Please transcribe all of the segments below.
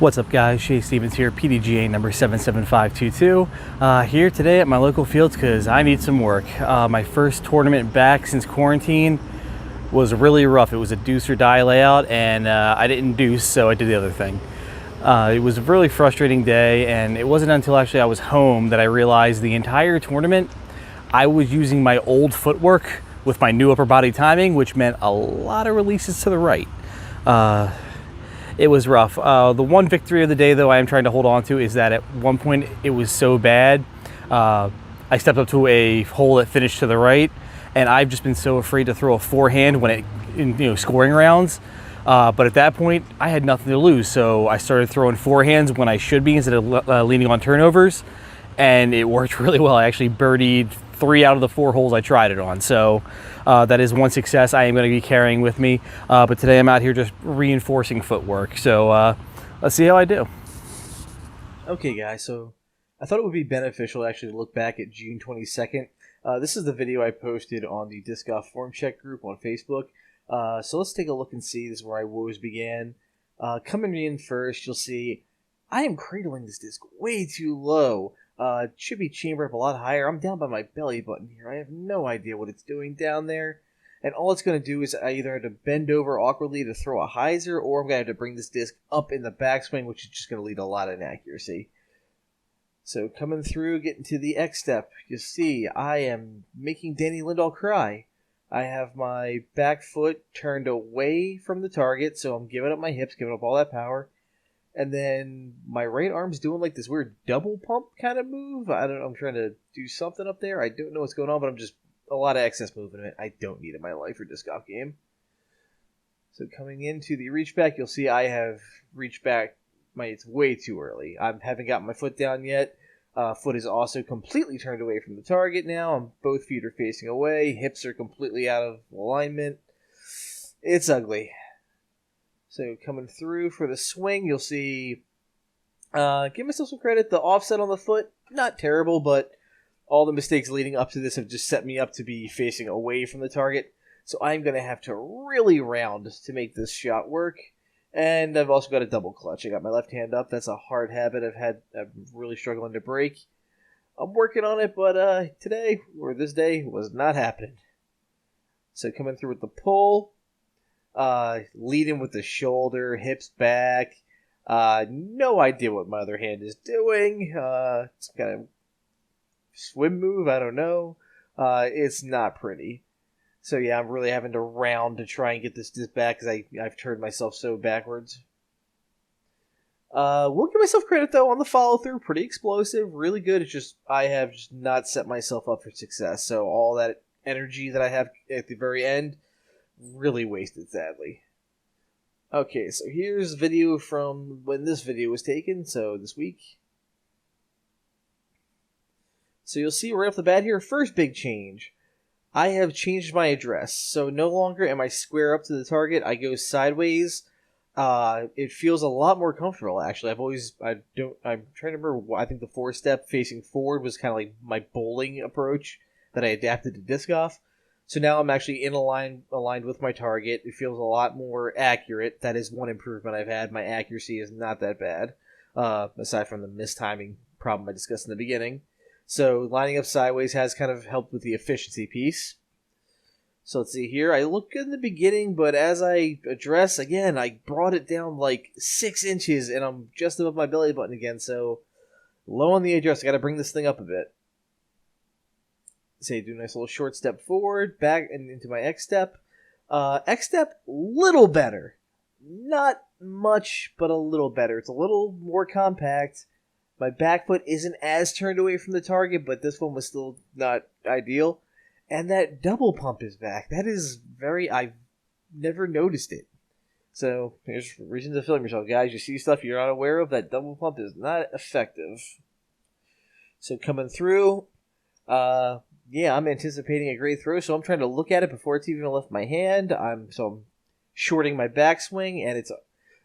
What's up guys, Shay Stevens here, PDGA number 77522, here today at my local fields because I need some work. My first tournament back since quarantine was really rough. It was a deuce or die layout and I didn't deuce, so I did the other thing. It was a really frustrating day, and it wasn't until actually I was home that I realized the entire tournament I was using my old footwork with my new upper body timing, which meant a lot of releases to the right. It was rough. The one victory of the day, though, I am trying to hold on to is that at one point it was so bad. I stepped up to a hole that finished to the right, and I've just been so afraid to throw a forehand when in scoring rounds. But at that point, I had nothing to lose, so I started throwing forehands when I should be instead of leaning on turnovers, and it worked really well. I actually birdied 3 out of the 4 holes I tried it on, so that is one success I am going to be carrying with me. But today I'm out here just reinforcing footwork, so let's see how I do. Okay guys, so I thought it would be beneficial to actually look back at June 22nd. This is the video I posted on the Disc Golf Form Check group on Facebook. So let's take a look and see. This is where I woes began. Coming in first, you'll see I am cradling this disc way too low. It should be chambered up a lot higher. I'm down by my belly button here. I have no idea what it's doing down there. And all it's going to do is I either have to bend over awkwardly to throw a hyzer, or I'm going to have to bring this disc up in the backswing, which is just going to lead to a lot of inaccuracy. So coming through, getting to the X step, you see I am making Danny Lindahl cry. I have my back foot turned away from the target, so I'm giving up my hips, giving up all that power. And then my right arm's doing like this weird double pump kind of move. I don't know, I'm trying to do something up there. I don't know what's going on, but I'm just a lot of excess movement I don't need in my life or disc golf game. So coming into the reach back, you'll see I have reached back. It's way too early. I haven't got my foot down yet. Foot is also completely turned away from the target now. Both feet are facing away. Hips are completely out of alignment. It's ugly. So coming through for the swing, you'll see, give myself some credit, the offset on the foot, not terrible, but all the mistakes leading up to this have just set me up to be facing away from the target. So I'm going to have to really round to make this shot work. And I've also got a double clutch. I got my left hand up. That's a hard habit I'm really struggling to break. I'm working on it, but today, or this day, was not happening. So coming through with the pull. Leading with the shoulder, hips back. No idea what my other hand is doing. It's kind of swim move, I don't know. It's not pretty. So yeah, I'm really having to round to try and get this disc back because I've turned myself so backwards. We'll give myself credit though on the follow through. Pretty explosive, really good. It's just I have just not set myself up for success. So all that energy that I have at the very end, really wasted, sadly. Okay, so here's video from when this video was taken, so this week. So you'll see right off the bat here, first big change. I have changed my address, so no longer am I square up to the target, I go sideways. It feels a lot more comfortable, actually. I'm trying to remember, I think the 4-step facing forward was kind of like my bowling approach that I adapted to disc golf. So now I'm actually aligned with my target. It feels a lot more accurate. That is one improvement I've had. My accuracy is not that bad, aside from the mistiming problem I discussed in the beginning. So lining up sideways has kind of helped with the efficiency piece. So let's see here. I look good in the beginning, but as I address, again, I brought it down like 6 inches, and I'm just above my belly button again. So low on the address. I got to bring this thing up a bit. Say, do a nice little short step forward, back and into my X step. X step, little better. Not much, but a little better. It's a little more compact. My back foot isn't as turned away from the target, but this one was still not ideal. And that double pump is back. That is I've never noticed it. So, here's reason to film yourself, guys. You see stuff you're not aware of, that double pump is not effective. So, coming through, yeah, I'm anticipating a great throw, so I'm trying to look at it before it's even left my hand. I'm shorting my backswing, and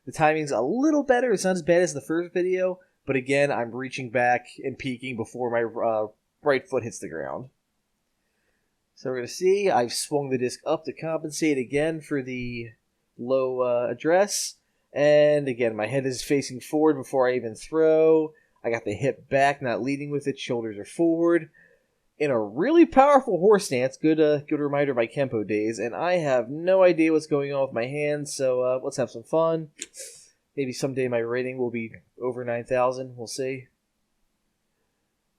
the timing's a little better. It's not as bad as the first video, but again, I'm reaching back and peaking before my right foot hits the ground. So we're going to see, I've swung the disc up to compensate again for the low address, And again, my head is facing forward before I even throw. I got the hip back, not leading with it. Shoulders are forward. In a really powerful horse stance. Good reminder of my Kempo days. And I have no idea what's going on with my hands, so let's have some fun. Maybe someday my rating will be over 9,000. We'll see.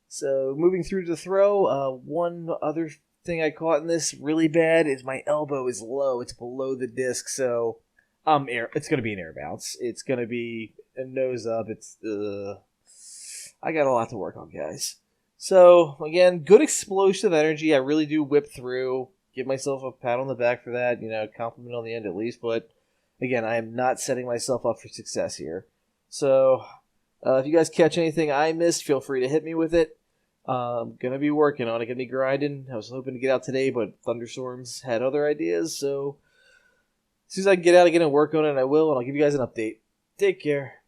So moving through to the throw, one other thing I caught in this really bad is my elbow is low. It's below the disc, so it's going to be an air bounce. It's going to be a nose up. I got a lot to work on, guys. So, again, good explosive energy. I really do whip through. Give myself a pat on the back for that. Compliment on the end at least. But, again, I am not setting myself up for success here. So, if you guys catch anything I missed, feel free to hit me with it. I'm going to be working on it. Going to be grinding. I was hoping to get out today, but thunderstorms had other ideas. So, as soon as I can get out again and work on it, I will. And I'll give you guys an update. Take care.